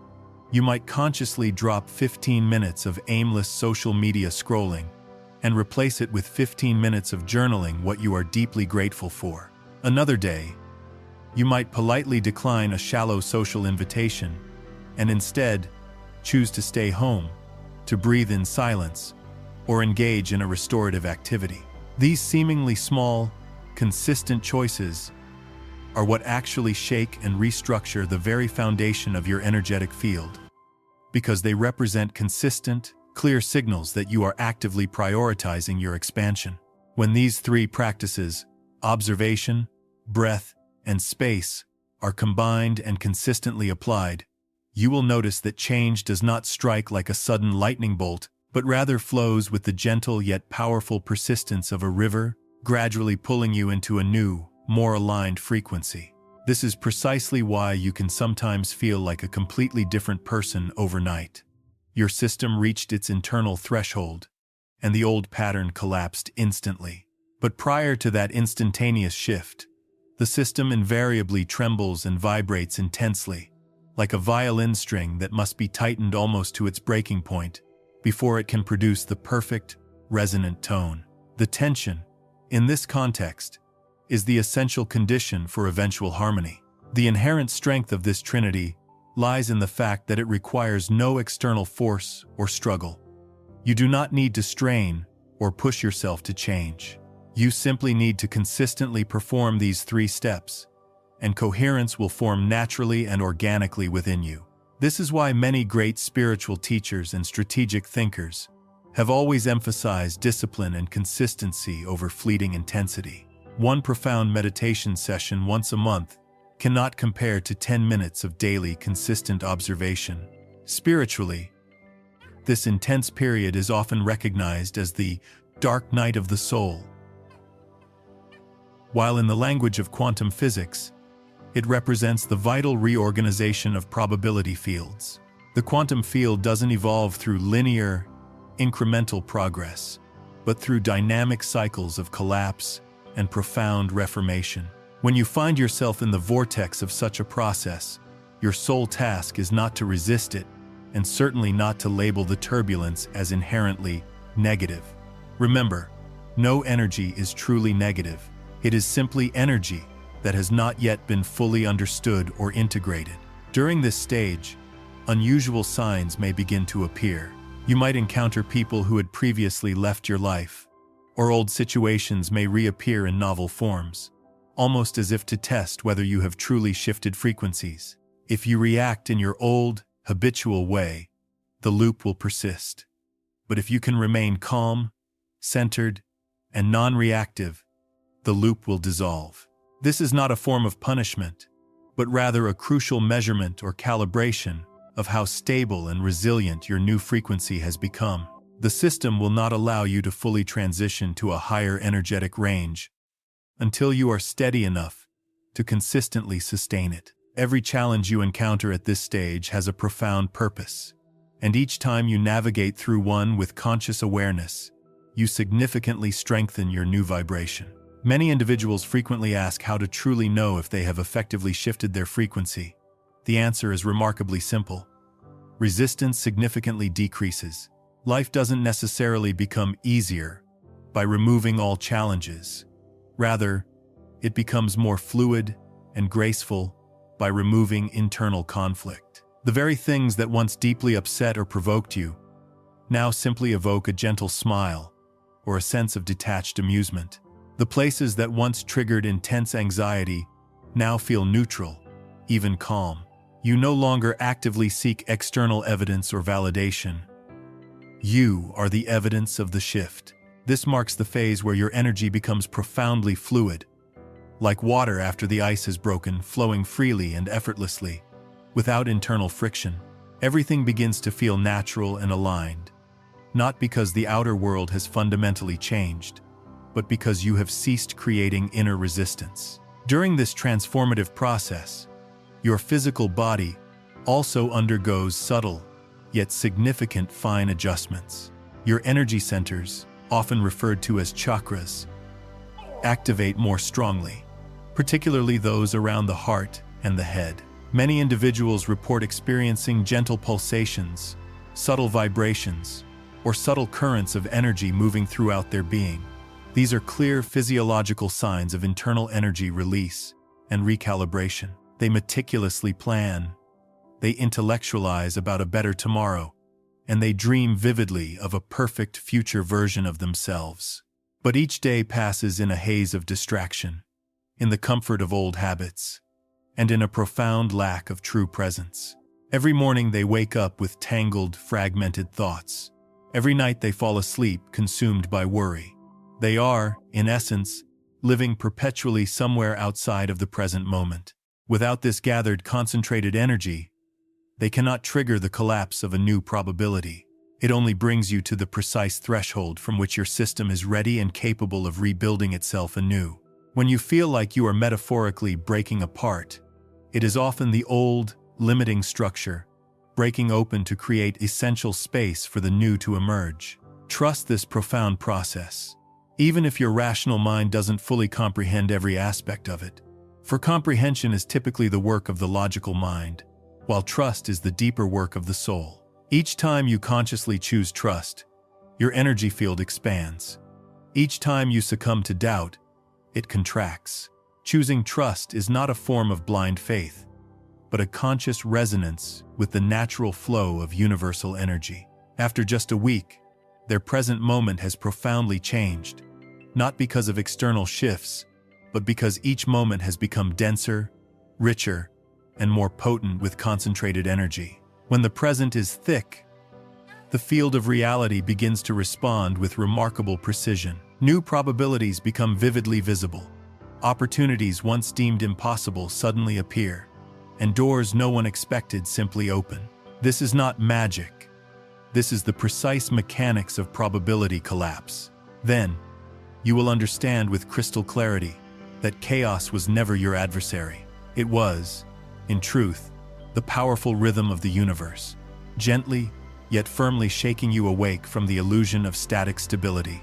you might consciously drop 15 minutes of aimless social media scrolling and replace it with 15 minutes of journaling what you are deeply grateful for. Another day, you might politely decline a shallow social invitation and instead choose to stay home, to breathe in silence, or engage in a restorative activity. These seemingly small, consistent choices are what actually shake and restructure the very foundation of your energetic field, because they represent consistent, clear signals that you are actively prioritizing your expansion. When these three practices, observation, breath, and space, are combined and consistently applied, you will notice that change does not strike like a sudden lightning bolt, but rather flows with the gentle yet powerful persistence of a river, gradually pulling you into a new, more aligned frequency. This is precisely why you can sometimes feel like a completely different person overnight. Your system reached its internal threshold, and the old pattern collapsed instantly. But prior to that instantaneous shift, the system invariably trembles and vibrates intensely, like a violin string that must be tightened almost to its breaking point before it can produce the perfect, resonant tone. The tension, in this context, is the essential condition for eventual harmony. The inherent strength of this trinity lies in the fact that it requires no external force or struggle. You do not need to strain or push yourself to change. You simply need to consistently perform these three steps, and coherence will form naturally and organically within you. This is why many great spiritual teachers and strategic thinkers have always emphasized discipline and consistency over fleeting intensity. One profound meditation session once a month cannot compare to 10 minutes of daily consistent observation. Spiritually, this intense period is often recognized as the dark night of the soul, while in the language of quantum physics, it represents the vital reorganization of probability fields. The quantum field doesn't evolve through linear, incremental progress, but through dynamic cycles of collapse and profound reformation. When you find yourself in the vortex of such a process, your sole task is not to resist it, and certainly not to label the turbulence as inherently negative. Remember, no energy is truly negative. It is simply energy that has not yet been fully understood or integrated. During this stage, unusual signs may begin to appear. You might encounter people who had previously left your life, or old situations may reappear in novel forms, almost as if to test whether you have truly shifted frequencies. If you react in your old, habitual way, the loop will persist. But if you can remain calm, centered, and non-reactive, the loop will dissolve. This is not a form of punishment, but rather a crucial measurement or calibration of how stable and resilient your new frequency has become. The system will not allow you to fully transition to a higher energetic range until you are steady enough to consistently sustain it. Every challenge you encounter at this stage has a profound purpose, and each time you navigate through one with conscious awareness, you significantly strengthen your new vibration. Many individuals frequently ask how to truly know if they have effectively shifted their frequency. The answer is remarkably simple. Resistance significantly decreases. Life doesn't necessarily become easier by removing all challenges. Rather, it becomes more fluid and graceful by removing internal conflict. The very things that once deeply upset or provoked you now simply evoke a gentle smile or a sense of detached amusement. The places that once triggered intense anxiety now feel neutral, even calm. You no longer actively seek external evidence or validation. You are the evidence of the shift. This marks the phase where your energy becomes profoundly fluid, like water after the ice has broken, flowing freely and effortlessly, without internal friction. Everything begins to feel natural and aligned, not because the outer world has fundamentally changed, but because you have ceased creating inner resistance. During this transformative process, your physical body also undergoes subtle, yet significant fine adjustments. Your energy centers, often referred to as chakras, activate more strongly, particularly those around the heart and the head. Many individuals report experiencing gentle pulsations, subtle vibrations, or subtle currents of energy moving throughout their being. These are clear physiological signs of internal energy release and recalibration. They meticulously plan, they intellectualize about a better tomorrow, and they dream vividly of a perfect future version of themselves. But each day passes in a haze of distraction, in the comfort of old habits, and in a profound lack of true presence. Every morning they wake up with tangled, fragmented thoughts. Every night they fall asleep consumed by worry. They are, in essence, living perpetually somewhere outside of the present moment. Without this gathered, concentrated energy, they cannot trigger the collapse of a new probability. It only brings you to the precise threshold from which your system is ready and capable of rebuilding itself anew. When you feel like you are metaphorically breaking apart, it is often the old, limiting structure breaking open to create essential space for the new to emerge. Trust this profound process, even if your rational mind doesn't fully comprehend every aspect of it. For comprehension is typically the work of the logical mind, while trust is the deeper work of the soul. Each time you consciously choose trust, your energy field expands. Each time you succumb to doubt, it contracts. Choosing trust is not a form of blind faith, but a conscious resonance with the natural flow of universal energy. After just a week, their present moment has profoundly changed, not because of external shifts, but because each moment has become denser, richer, and more potent with concentrated energy. When the present is thick, the field of reality begins to respond with remarkable precision. New probabilities become vividly visible. Opportunities once deemed impossible suddenly appear, and doors no one expected simply open. This is not magic. This is the precise mechanics of probability collapse. Then, you will understand with crystal clarity that chaos was never your adversary. It was, in truth, the powerful rhythm of the universe, gently yet firmly shaking you awake from the illusion of static stability,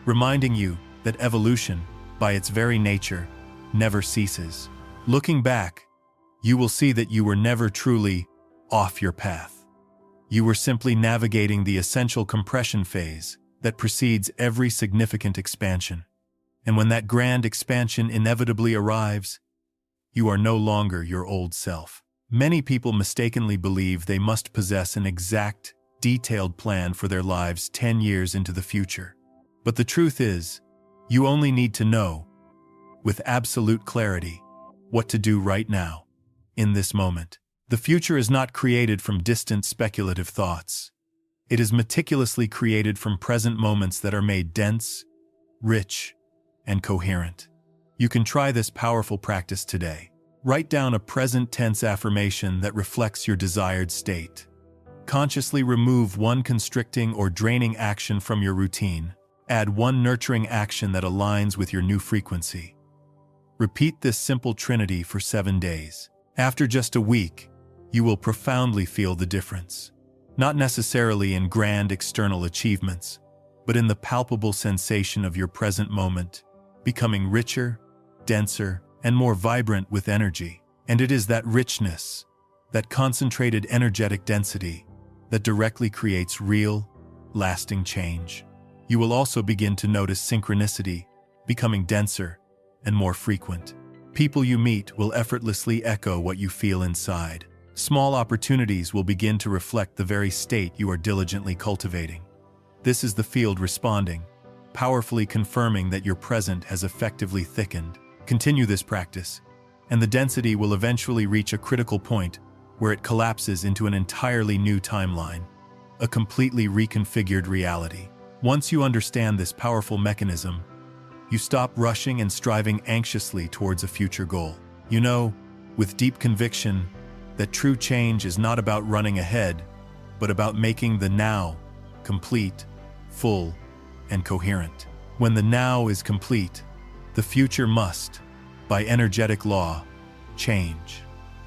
reminding you that evolution, by its very nature, never ceases. Looking back, you will see that you were never truly off your path. You were simply navigating the essential compression phase that precedes every significant expansion. And when that grand expansion inevitably arrives, you are no longer your old self. Many people mistakenly believe they must possess an exact, detailed plan for their lives 10 years into the future. But the truth is, you only need to know, with absolute clarity, what to do right now, in this moment. The future is not created from distant speculative thoughts. It is meticulously created from present moments that are made dense, rich, and coherent. You can try this powerful practice today. Write down a present tense affirmation that reflects your desired state. Consciously remove one constricting or draining action from your routine. Add one nurturing action that aligns with your new frequency. Repeat this simple trinity for 7 days. After just a week, you will profoundly feel the difference. Not necessarily in grand external achievements, but in the palpable sensation of your present moment, becoming richer, denser, and more vibrant with energy. And it is that richness, that concentrated energetic density, that directly creates real, lasting change. You will also begin to notice synchronicity, becoming denser and more frequent. People you meet will effortlessly echo what you feel inside. Small opportunities will begin to reflect the very state you are diligently cultivating. This is the field responding, powerfully confirming that your present has effectively thickened. Continue this practice, and the density will eventually reach a critical point where it collapses into an entirely new timeline, a completely reconfigured reality. Once you understand this powerful mechanism, you stop rushing and striving anxiously towards a future goal. You know, with deep conviction, that true change is not about running ahead, but about making the now complete, full, and coherent. When the now is complete, the future must, by energetic law, change.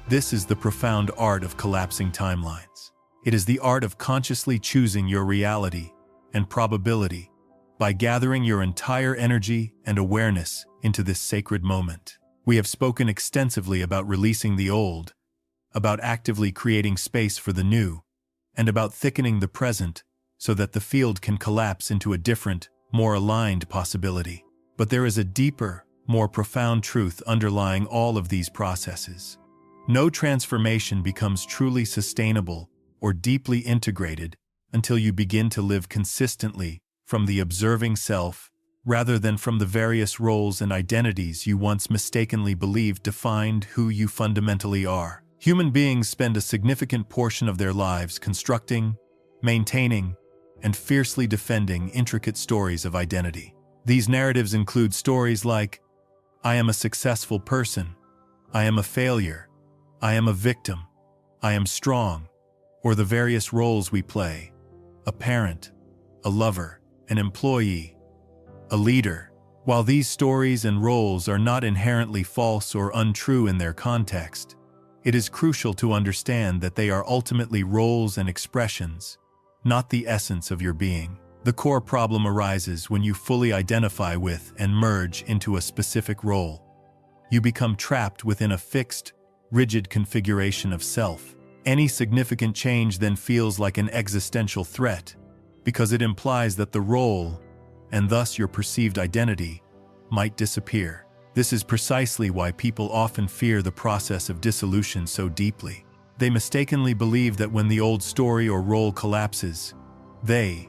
This is the profound art of collapsing timelines. It is the art of consciously choosing your reality and probability by gathering your entire energy and awareness into this sacred moment. We have spoken extensively about releasing the old, about actively creating space for the new, and about thickening the present so that the field can collapse into a different, more aligned possibility. But there is a deeper, more profound truth underlying all of these processes. No transformation becomes truly sustainable or deeply integrated until you begin to live consistently from the observing self rather than from the various roles and identities you once mistakenly believed defined who you fundamentally are. Human beings spend a significant portion of their lives constructing, maintaining, and fiercely defending intricate stories of identity. These narratives include stories like, I am a successful person, I am a failure, I am a victim, I am strong, or the various roles we play, a parent, a lover, an employee, a leader. While these stories and roles are not inherently false or untrue in their context, it is crucial to understand that they are ultimately roles and expressions, not the essence of your being. The core problem arises when you fully identify with and merge into a specific role. You become trapped within a fixed, rigid configuration of self. Any significant change then feels like an existential threat, because it implies that the role, and thus your perceived identity, might disappear. This is precisely why people often fear the process of dissolution so deeply. They mistakenly believe that when the old story or role collapses, they,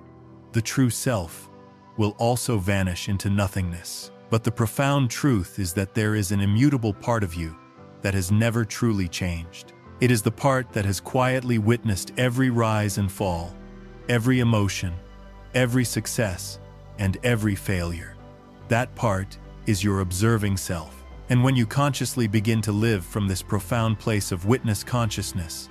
the true self, will also vanish into nothingness. But the profound truth is that there is an immutable part of you that has never truly changed. It is the part that has quietly witnessed every rise and fall, every emotion, every success, and every failure. That part is your observing self. And when you consciously begin to live from this profound place of witness consciousness,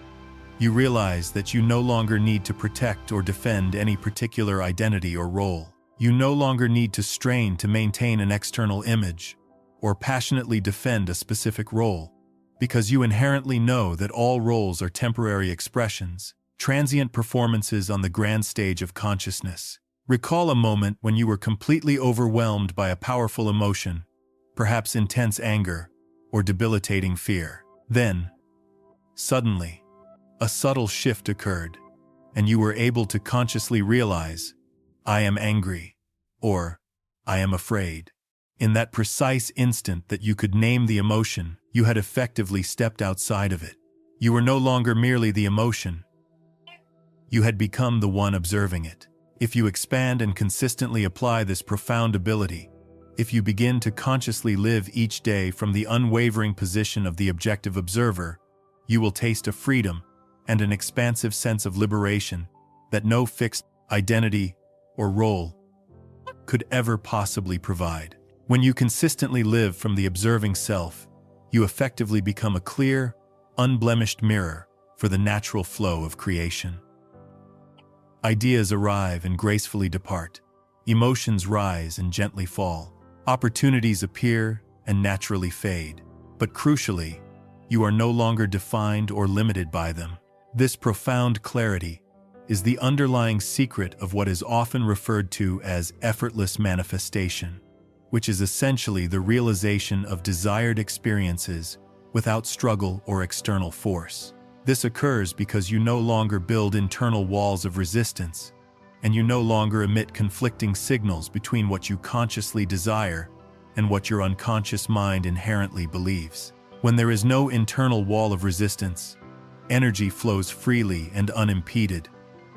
you realize that you no longer need to protect or defend any particular identity or role. You no longer need to strain to maintain an external image or passionately defend a specific role, because you inherently know that all roles are temporary expressions, transient performances on the grand stage of consciousness. Recall a moment when you were completely overwhelmed by a powerful emotion, perhaps intense anger or debilitating fear. Then, suddenly, a subtle shift occurred, and you were able to consciously realize, I am angry, or I am afraid. In that precise instant that you could name the emotion, you had effectively stepped outside of it. You were no longer merely the emotion. You had become the one observing it. If you expand and consistently apply this profound ability, if you begin to consciously live each day from the unwavering position of the objective observer, you will taste a freedom and an expansive sense of liberation that no fixed identity or role could ever possibly provide. When you consistently live from the observing self, you effectively become a clear, unblemished mirror for the natural flow of creation. Ideas arrive and gracefully depart. Emotions rise and gently fall. Opportunities appear and naturally fade. But crucially, you are no longer defined or limited by them. This profound clarity is the underlying secret of what is often referred to as effortless manifestation, which is essentially the realization of desired experiences without struggle or external force. This occurs because you no longer build internal walls of resistance, and you no longer emit conflicting signals between what you consciously desire and what your unconscious mind inherently believes. When there is no internal wall of resistance, energy flows freely and unimpeded,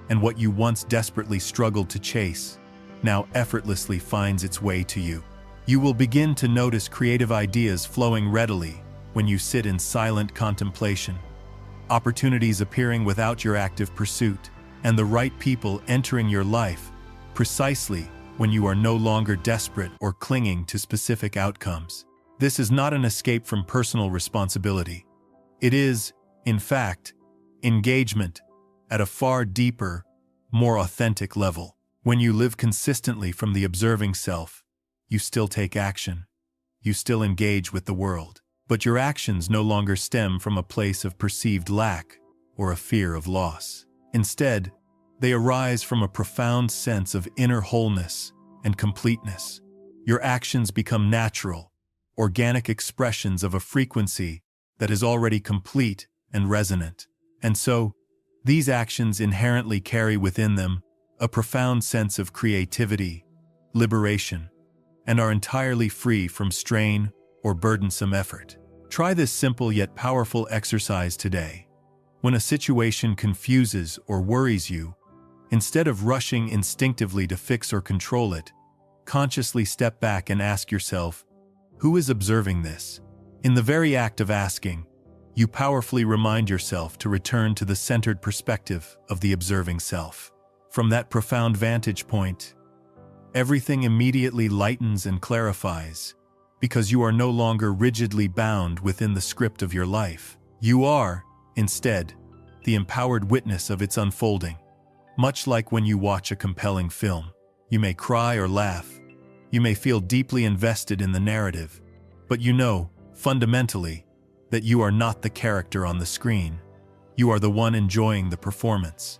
and what you once desperately struggled to chase now effortlessly finds its way to you. You will begin to notice creative ideas flowing readily when you sit in silent contemplation, opportunities appearing without your active pursuit, and the right people entering your life precisely when you are no longer desperate or clinging to specific outcomes. This is not an escape from personal responsibility. It is, in fact, engagement at a far deeper, more authentic level. When you live consistently from the observing self, you still take action. You still engage with the world. But your actions no longer stem from a place of perceived lack or a fear of loss. Instead, they arise from a profound sense of inner wholeness and completeness. Your actions become natural, organic expressions of a frequency that is already complete and resonant. And so, these actions inherently carry within them a profound sense of creativity, liberation, and are entirely free from strain or burdensome effort. Try this simple yet powerful exercise today. When a situation confuses or worries you, instead of rushing instinctively to fix or control it, consciously step back and ask yourself, who is observing this? In the very act of asking, you powerfully remind yourself to return to the centered perspective of the observing self. From that profound vantage point, everything immediately lightens and clarifies, because you are no longer rigidly bound within the script of your life. You are, instead, the empowered witness of its unfolding. Much like when you watch a compelling film, you may cry or laugh, you may feel deeply invested in the narrative, but you know, fundamentally, that you are not the character on the screen. You are the one enjoying the performance.